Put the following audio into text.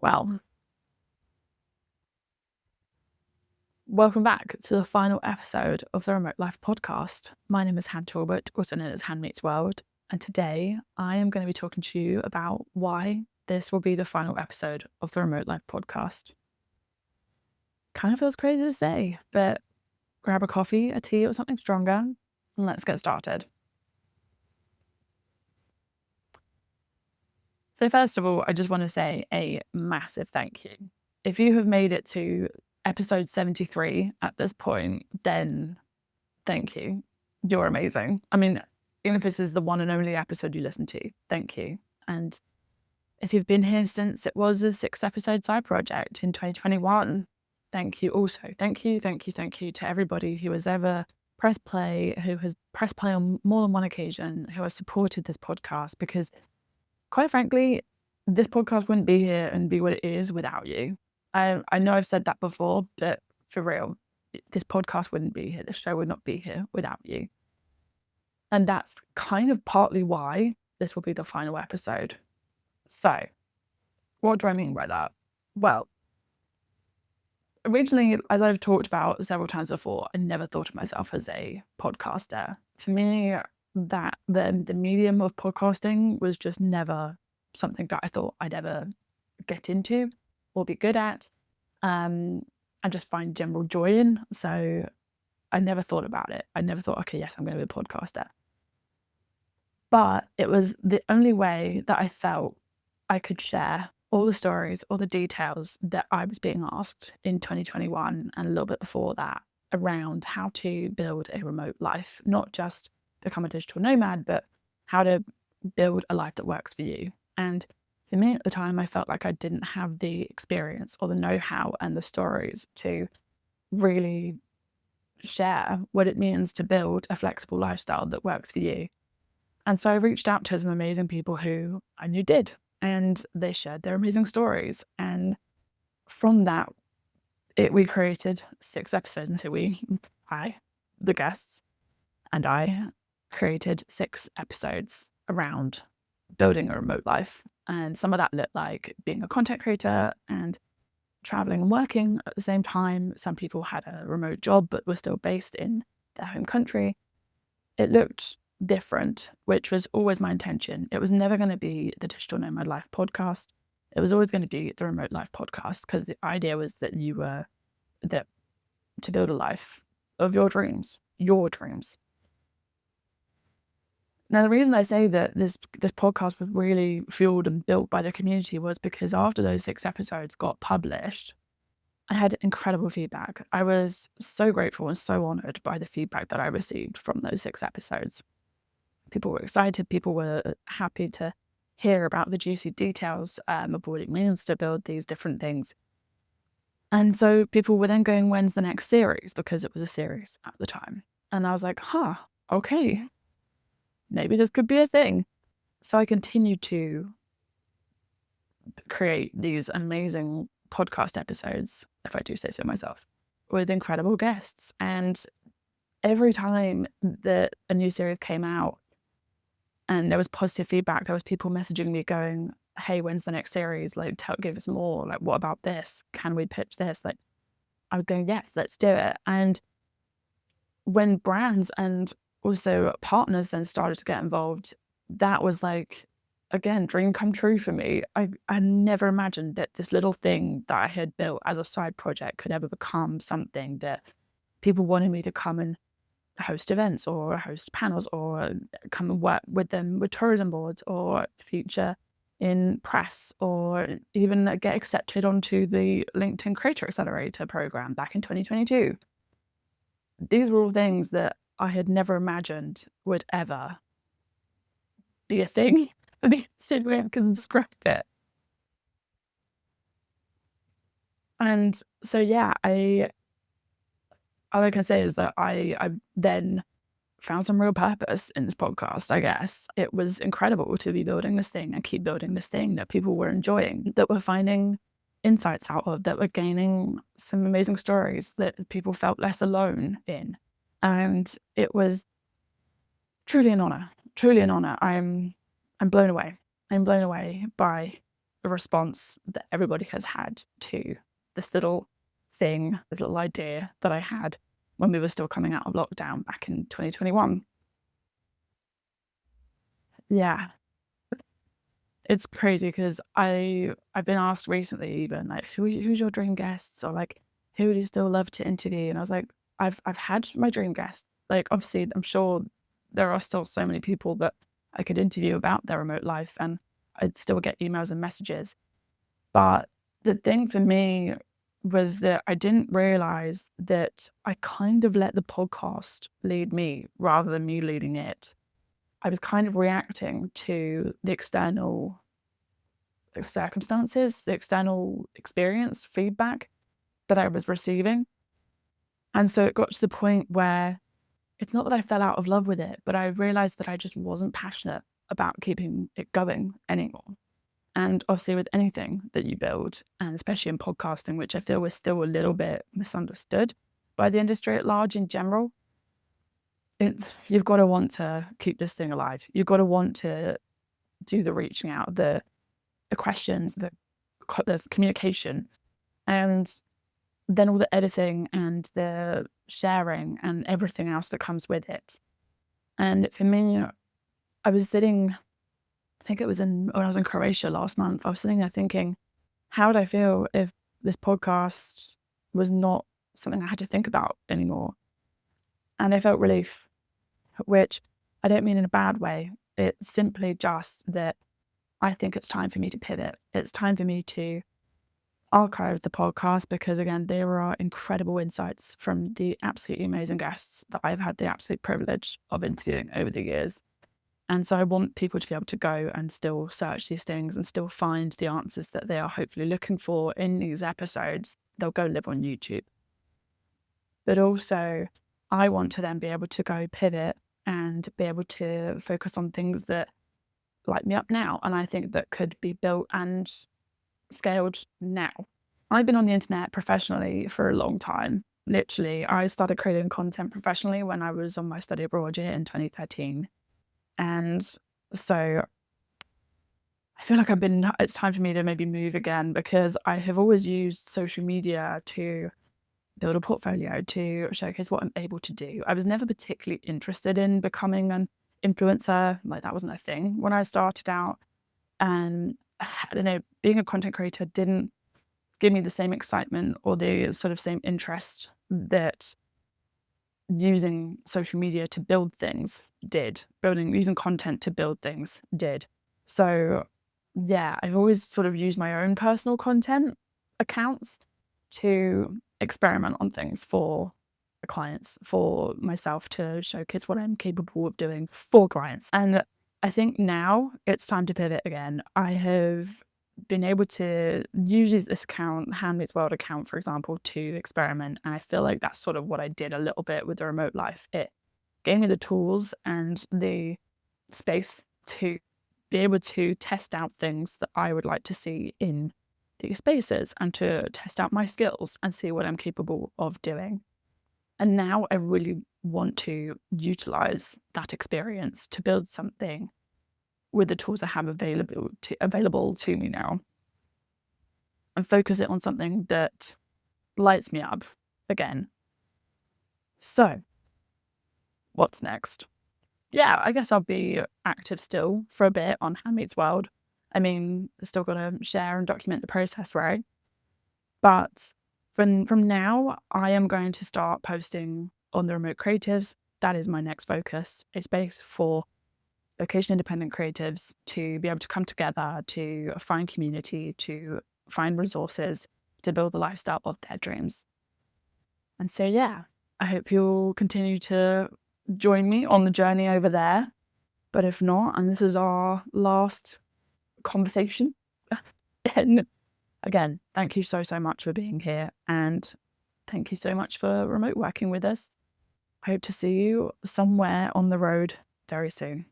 Well, welcome back to the final episode of the Remote Life podcast. My name is Han Talbot, also known as Han Meets World, and today I am going to be talking to you about why this will be the final episode of the Remote Life podcast. Kind of feels crazy to say, but grab a coffee, a tea, or something stronger, and let's get started. So first of all, I just want to say a massive thank you. If you have made it to episode 73 at this point, then thank you. You're amazing. I mean, even if this is the one and only episode you listen to, thank you. And if you've been here since it was a 6-episode side project in 2021, thank you also. Thank you to everybody who has ever pressed play, who has pressed play on more than one occasion, who has supported this podcast, because quite frankly, this podcast wouldn't be here and be what it is without you. I know I've said that before, but for real, this podcast wouldn't be here. This show would not be here without you. And that's kind of partly why this will be the final episode. So, what do I mean by that? Well, originally, as I've talked about several times before, I never thought of myself as a podcaster. For me, that the medium of podcasting was just never something that I thought I'd ever get into or be good at, and just find general joy in. So I never thought about it. I never thought, okay, yes, I'm going to be a podcaster. But it was the only way that I felt I could share all the stories, all the details that I was being asked in 2021 and a little bit before that around how to build a remote life, not just become a digital nomad, but how to build a life that works for you. And for me at the time, I felt like I didn't have the experience or the know-how and the stories to really share what it means to build a flexible lifestyle that works for you. And so I reached out to some amazing people who I knew did, and they shared their amazing stories. And from that, we created 6 episodes. And so I, the guests, and I created 6 episodes around building a remote life. And some of that looked like being a content creator and traveling and working at the same time. Some people had a remote job but were still based in their home country. It looked different, which was always my intention. It was never going to be the Digital Nomad Life podcast. It was always going to be the Remote Life podcast, because the idea was that to build a life of your dreams. Now, the reason I say that this podcast was really fueled and built by the community was because after those 6 episodes got published, I had incredible feedback. I was so grateful and so honored by the feedback that I received from those 6 episodes. People were excited. People were happy to hear about the juicy details of what it means to build these different things. And so people were then going, when's the next series? Because it was a series at the time. And I was like, okay, maybe this could be a thing. So I continued to create these amazing podcast episodes, if I do say so myself, with incredible guests. And every time that a new series came out and there was positive feedback, there was people messaging me going, hey, when's the next series? Like, give us more. Like, what about this? Can we pitch this? Like, I was going, yes, let's do it. And when brands and also partners then started to get involved, that was like, again, dream come true for me. I never imagined that this little thing that I had built as a side project could ever become something that people wanted me to come and host events or host panels or come and work with them with tourism boards or feature in press or even get accepted onto the LinkedIn Creator Accelerator program back in 2022. These were all things that I had never imagined would ever be a thing. I mean, the way I can describe it. And so, yeah, all I can say is that I then found some real purpose in this podcast, I guess. It was incredible to be building this thing and keep building this thing that people were enjoying, that were finding insights out of, that were gaining some amazing stories that people felt less alone in. And it was truly an honor, I'm blown away. I'm blown away by the response that everybody has had to this little thing, this little idea that I had when we were still coming out of lockdown back in 2021. Yeah, it's crazy because I've been asked recently even like who's your dream guests, or like who would you still love to interview? And I was like, I've had my dream guest. Like obviously I'm sure there are still so many people that I could interview about their remote life and I'd still get emails and messages. But the thing for me was that I didn't realize that I kind of let the podcast lead me rather than me leading it. I was kind of reacting to the external circumstances, the external experience, feedback that I was receiving. And so it got to the point where it's not that I fell out of love with it, but I realized that I just wasn't passionate about keeping it going anymore. And obviously with anything that you build, and especially in podcasting, which I feel is still a little bit misunderstood by the industry at large in general, you've got to want to keep this thing alive. You've got to want to do the reaching out, the questions, the communication, and then all the editing and the sharing and everything else that comes with it. And for me, I was sitting, I think it was when I was in Croatia last month, I was sitting there thinking, how would I feel if this podcast was not something I had to think about anymore? And I felt relief, which I don't mean in a bad way. It's simply just that I think it's time for me to pivot. It's time for me to archive the podcast because, again, there are incredible insights from the absolutely amazing guests that I've had the absolute privilege of interviewing over the years. And so I want people to be able to go and still search these things and still find the answers that they are hopefully looking for in these episodes. They'll go live on YouTube. But also, I want to then be able to go pivot and be able to focus on things that light me up now. And I think that could be built and scaled now. I've been on the internet professionally for a long time. Literally, I started creating content professionally when I was on my study abroad year in 2013. And so I feel like it's time for me to maybe move again because I have always used social media to build a portfolio, to showcase what I'm able to do. I was never particularly interested in becoming an influencer. Like that wasn't a thing when I started out. And I don't know, being a content creator didn't give me the same excitement or the sort of same interest that using social media to build things did, using content to build things did. So yeah, I've always sort of used my own personal content accounts to experiment on things for clients, for myself to showcase what I'm capable of doing for clients. And I think now it's time to pivot again. I have been able to use this account, Handmaid's World account, for example, to experiment. And I feel like that's sort of what I did a little bit with the remote life. It gave me the tools and the space to be able to test out things that I would like to see in these spaces and to test out my skills and see what I'm capable of doing. And now I really want to utilize that experience to build something with the tools I have available to me now and focus it on something that lights me up again. So what's next? Yeah, I guess I'll be active still for a bit on Handmaid's World. I mean, still got to share and document the process, right? But from now, I am going to start posting on the Remote Creatives. That is my next focus. A space for location-independent creatives to be able to come together, to find community, to find resources, to build the lifestyle of their dreams. And so, yeah, I hope you'll continue to join me on the journey over there. But if not, and this is our last conversation, then again, thank you so much for being here. And thank you so much for remote working with us. I hope to see you somewhere on the road very soon.